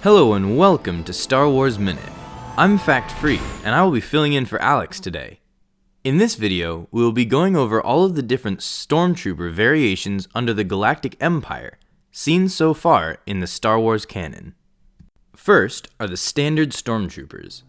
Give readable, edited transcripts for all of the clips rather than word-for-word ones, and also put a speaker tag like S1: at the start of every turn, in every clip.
S1: Hello and welcome to Star Wars Minute. I'm Fact Free, and I will be filling in for Alex today. In this video, we will be going over all of the different Stormtrooper variations under the Galactic Empire, seen so far in the Star Wars canon. First are the standard Stormtroopers.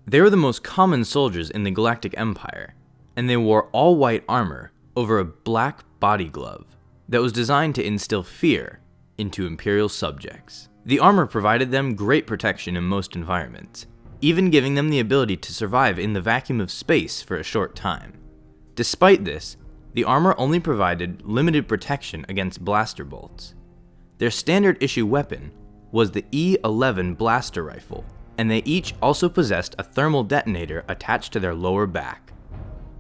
S1: They were the most common soldiers in the Galactic Empire, and they wore all-white armor over a black body glove that was designed to instill fear into Imperial subjects. The armor provided them great protection in most environments, even giving them the ability to survive in the vacuum of space for a short time. Despite this, the armor only provided limited protection against blaster bolts. Their standard issue weapon was the E-11 blaster rifle, and they each also possessed a thermal detonator attached to their lower back.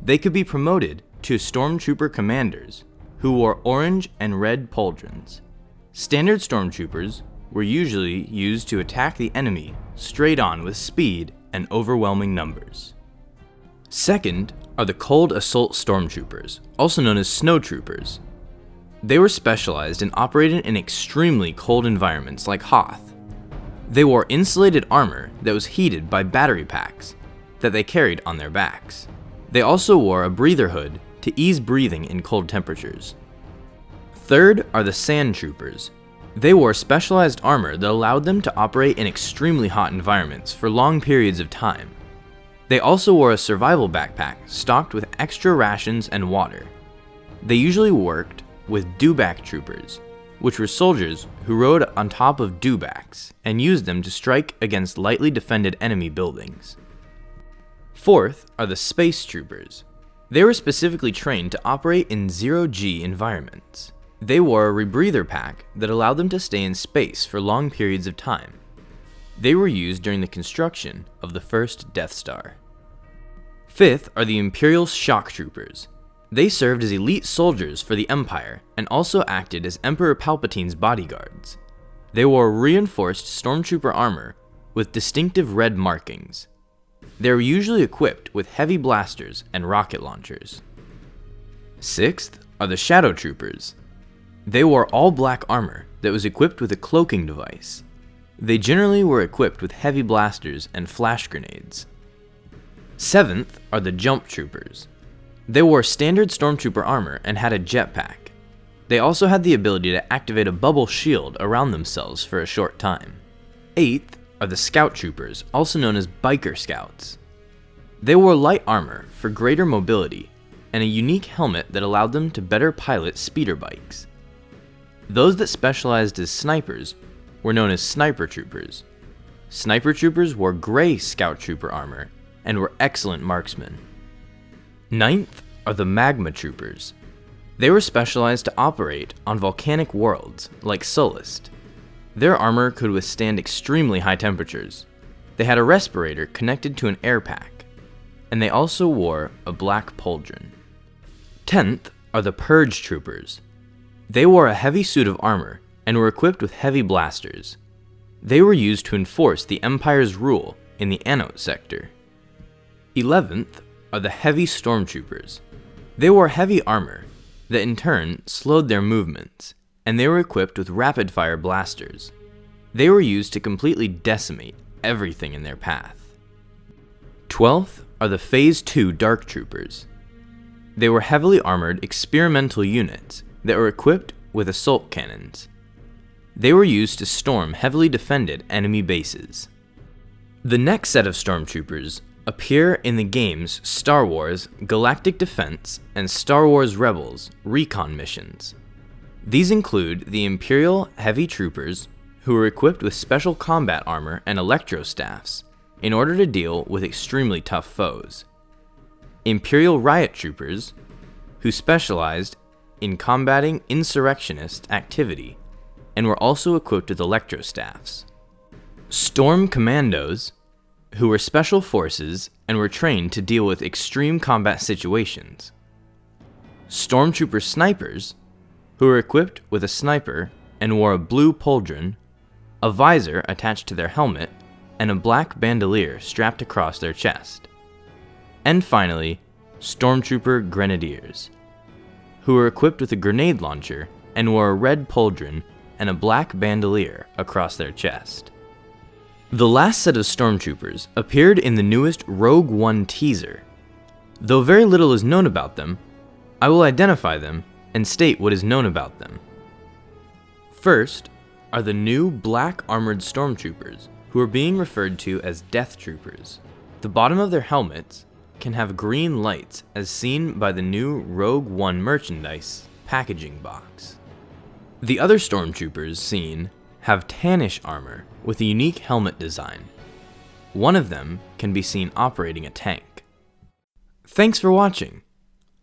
S1: They could be promoted to Stormtrooper commanders, who wore orange and red pauldrons. Standard Stormtroopers were usually used to attack the enemy straight on with speed and overwhelming numbers. Second are the Cold Assault Stormtroopers, also known as Snow Troopers. They were specialized in operating in extremely cold environments like Hoth. They wore insulated armor that was heated by battery packs that they carried on their backs. They also wore a breather hood to ease breathing in cold temperatures. Third are the Sand Troopers. They wore specialized armor that allowed them to operate in extremely hot environments for long periods of time. They also wore a survival backpack stocked with extra rations and water. They usually worked with dewback troopers, which were soldiers who rode on top of dewbacks and used them to strike against lightly defended enemy buildings. Fourth are the Space Troopers. They were specifically trained to operate in zero-G environments. They wore a rebreather pack that allowed them to stay in space for long periods of time. They were used during the construction of the first Death Star. Fifth are the Imperial Shock Troopers. They served as elite soldiers for the Empire and also acted as Emperor Palpatine's bodyguards. They wore reinforced Stormtrooper armor with distinctive red markings. They were usually equipped with heavy blasters and rocket launchers. Sixth are the Shadow Troopers. They wore all-black armor that was equipped with a cloaking device. They generally were equipped with heavy blasters and flash grenades. Seventh are the Jump Troopers. They wore standard Stormtrooper armor and had a jetpack. They also had the ability to activate a bubble shield around themselves for a short time. Eighth are the Scout Troopers, also known as Biker Scouts. They wore light armor for greater mobility and a unique helmet that allowed them to better pilot speeder bikes. Those that specialized as snipers were known as Sniper Troopers. Sniper Troopers wore gray Scout Trooper armor and were excellent marksmen. Ninth are the Magma Troopers. They were specialized to operate on volcanic worlds like Sullust. Their armor could withstand extremely high temperatures. They had a respirator connected to an air pack, and they also wore a black pauldron. 10th are the Purge Troopers. They wore a heavy suit of armor and were equipped with heavy blasters. They were used to enforce the Empire's rule in the Anot sector. 11th are the Heavy Stormtroopers. They wore heavy armor that in turn slowed their movements, and they were equipped with rapid-fire blasters. They were used to completely decimate everything in their path. 12th are the Phase 2 Dark Troopers. They were heavily armored experimental units that were equipped with assault cannons. They were used to storm heavily defended enemy bases. The next set of Stormtroopers appear in the games Star Wars Galactic Defense and Star Wars Rebels recon missions. These include the Imperial Heavy Troopers, who were equipped with special combat armor and electro staffs in order to deal with extremely tough foes. Imperial Riot Troopers, who specialized in combating insurrectionist activity and were also equipped with electro staffs. Storm Commandos, who were special forces and were trained to deal with extreme combat situations. Stormtrooper Snipers, who were equipped with a sniper and wore a blue pauldron, a visor attached to their helmet, and a black bandolier strapped across their chest. And finally, Stormtrooper Grenadiers, who were equipped with a grenade launcher and wore a red pauldron and a black bandolier across their chest. The last set of Stormtroopers appeared in the newest Rogue One teaser. Though very little is known about them, I will identify them and state what is known about them. First are the new black armored Stormtroopers, who are being referred to as Death Troopers. The bottom of their helmets can have green lights as seen by the new Rogue One merchandise packaging box. The other Stormtroopers seen have tannish armor with a unique helmet design. One of them can be seen operating a tank. Thanks for watching.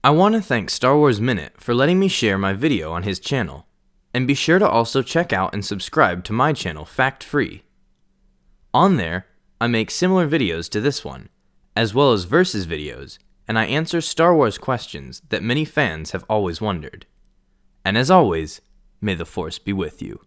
S1: I want to thank Star Wars Minute for letting me share my video on his channel, and be sure to also check out and subscribe to my channel Fact Free. On there, I make similar videos to this one, as well as versus videos, and I answer Star Wars questions that many fans have always wondered. And as always, may the Force be with you.